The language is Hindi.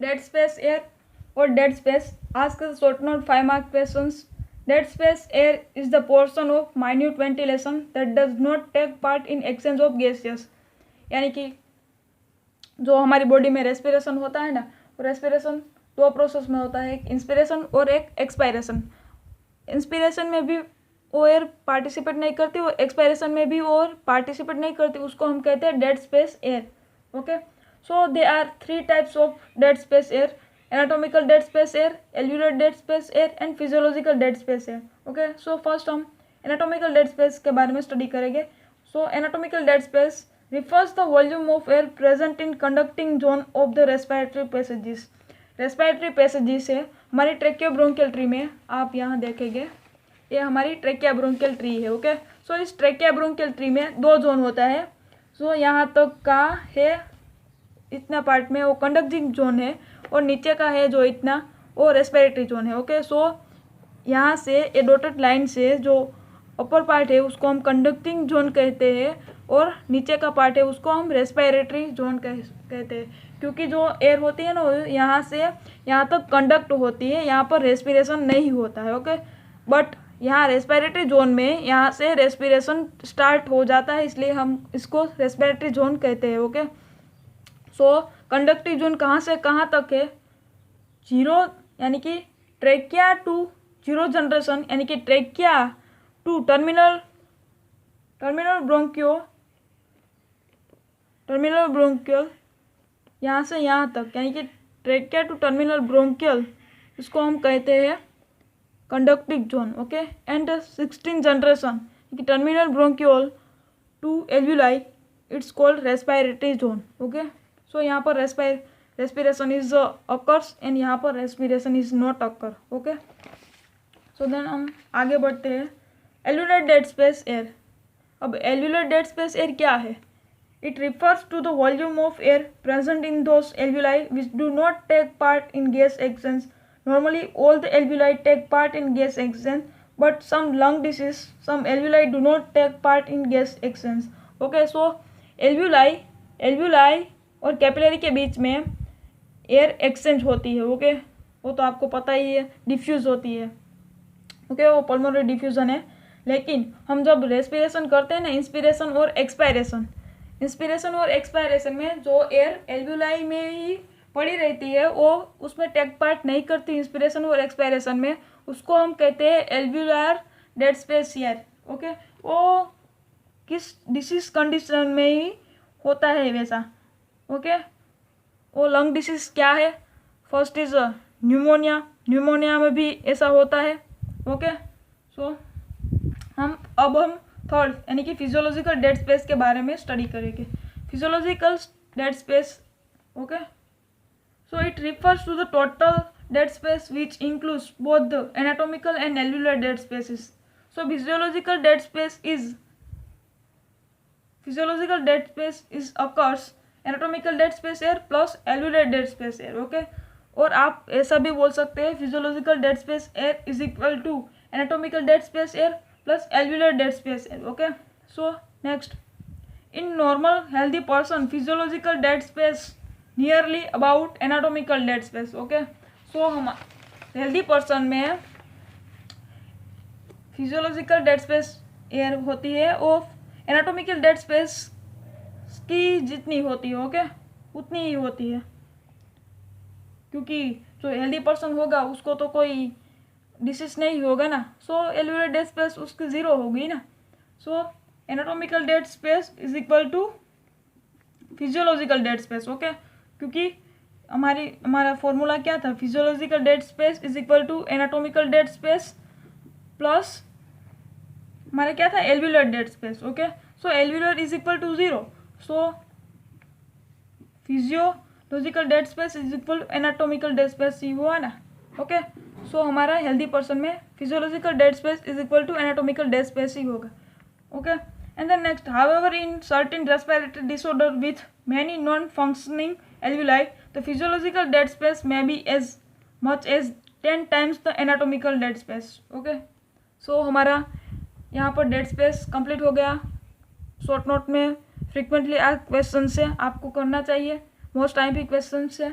डेड स्पेस एयर और dead space. Ask short note 5 mark questions. Dead space air is the portion of minute ventilation that does not take part in exchange of gases. यानी कि जो हमारी बॉडी में रेस्पिरेशन होता है ना, वो रेस्पिरेशन दो प्रोसेस में होता है, एक इंस्पिरेशन और एक एक्सपायरेशन। इंस्पिरेशन में भी वो एयर पार्टिसिपेट नहीं करती और एक्सपायरेशन में भी वो पार्टिसिपेट नहीं करती, उसको हम कहते हैं dead space air. Okay, so they are 3 types of dead space air: anatomical dead space air, alveolar dead space air and physiological dead space air. Okay, so first हम एनाटॉमिकल डेड स्पेस के बारे में स्टडी करेंगे। So anatomical dead space refers the volume of air present in conducting zone of the respiratory passages। Respiratory passages है हमारी ट्रेकियोब्रोंकियल ट्री में, आप यहाँ देखेंगे ये हमारी ट्रेकियोब्रोंकियल ट्री है। ओके, सो इस ट्रेकियोब्रोंकियल ट्री में 2 जोन होता है। सो यहाँ तक का है इतना पार्ट में वो कंडक्टिंग जोन है और नीचे का है जो इतना वो रेस्पिरेटरी जोन है। ओके, सो यहाँ से ये डॉटेड लाइन से जो अपर पार्ट है उसको हम कंडक्टिंग जोन कहते हैं और नीचे का पार्ट है उसको हम रेस्पिरेटरी जोन कहते हैं, क्योंकि जो एयर होती है ना यहाँ से यहाँ तक कंडक्ट होती है, यहाँ पर रेस्पिरेशन नहीं होता है। ओके, बट यहाँ रेस्पिरेटरी जोन में यहाँ से रेस्पिरेशन स्टार्ट हो जाता है, इसलिए हम इसको रेस्पिरेटरी जोन कहते हैं। ओके, सो कंडक्टिव जोन कहाँ से कहाँ तक है? 0 यानी कि ट्रेकिया टू 0 जनरेशन, यानी कि ट्रेकिया टू टर्मिनल ब्रोंकियल यहाँ से यहाँ तक, यानी कि ट्रेकिया टू टर्मिनल ब्रोंकियल, इसको हम कहते हैं conductive zone. Okay, and 16 generation कि terminal bronchial to alveoli, it's called respiratory zone. Okay, so यहाँ पर रेस्पिरेशन इज अकर्स एंड यहाँ पर respiration is not occur. Okay, so then हम आगे बढ़ते हैं। Alveolar dead space air. अब एल्व्यूलर डेड स्पेस एयर क्या है? It refers to the volume of air present in those alveoli which do not take part in gas exchange. Normally, all the alveoli take part in gas exchange, but some lung disease, some alveoli do not take part in gas exchange. Okay, so alveoli और कैपिलरी के बीच में एयर एक्सचेंज होती है। ओके, वो तो आपको पता ही है, डिफ्यूज होती है। ओके, वो पल्मोनरी डिफ्यूजन है। लेकिन हम जब रेस्पिरेशन करते हैं ना, इंस्पिरेशन और एक्सपायरेशन में जो एयर एल्व्यूलाई में ही पड़ी रहती है वो उसमें टेक पार्ट नहीं करती इंस्पिरेशन और एक्सपायरेशन में, उसको हम कहते हैं alveolar dead space air. Okay, वो किस डिसीज कंडीशन में ही होता है वैसा। ओके, वो लंग डिसीज क्या है? फर्स्ट इज न्यूमोनिया में भी ऐसा होता है। ओके, सो हम थर्ड यानी कि फिजियोलॉजिकल डेड स्पेस के बारे में स्टडी करेंगे। Physiological dead space. Okay, so it refers to the total dead space which includes both the anatomical and alveolar dead spaces. So physiological dead space is occurs anatomical dead space air plus alveolar dead space air. Okay, और आप ऐसा भी बोल सकते हैं physiological dead space air is equal to anatomical dead space air plus alveolar dead space air. Okay, so next, in normal healthy person physiological dead space nearly about anatomical dead space. Okay, so हम healthy person में physiological dead space air होती है और anatomical dead space की जितनी होती है, ओके, उतनी ही होती है, क्योंकि जो हेल्दी पर्सन होगा उसको तो कोई डिसीज नहीं होगा ना। सो एल्व्यूलर डेड स्पेस उसकी 0 होगी ना। So anatomical dead space is equal to physiological dead space. Okay, क्योंकि हमारा फॉर्मूला क्या था? Physiological dead space is equal to anatomical dead space plus हमारा क्या था? Alveolar dead space. Okay, so alveolar is equal to 0, so physiological dead space is equal to anatomical dead space ही हुआ ना। ओके, सो हमारा हेल्दी पर्सन में physiological dead space is equal to anatomical dead space ही होगा। Okay, and then next, however in certain respiratory disorder with many non functioning alveoli the physiological dead space may be as much as 10 times the anatomical dead space. Okay, so हमारा यहाँ पर डेड स्पेस कंप्लीट हो गया। शॉर्ट नोट में फ्रिक्वेंटली आस्क्ड क्वेश्चन से आपको करना चाहिए, मोस्ट टाइम भी क्वेश्चन से।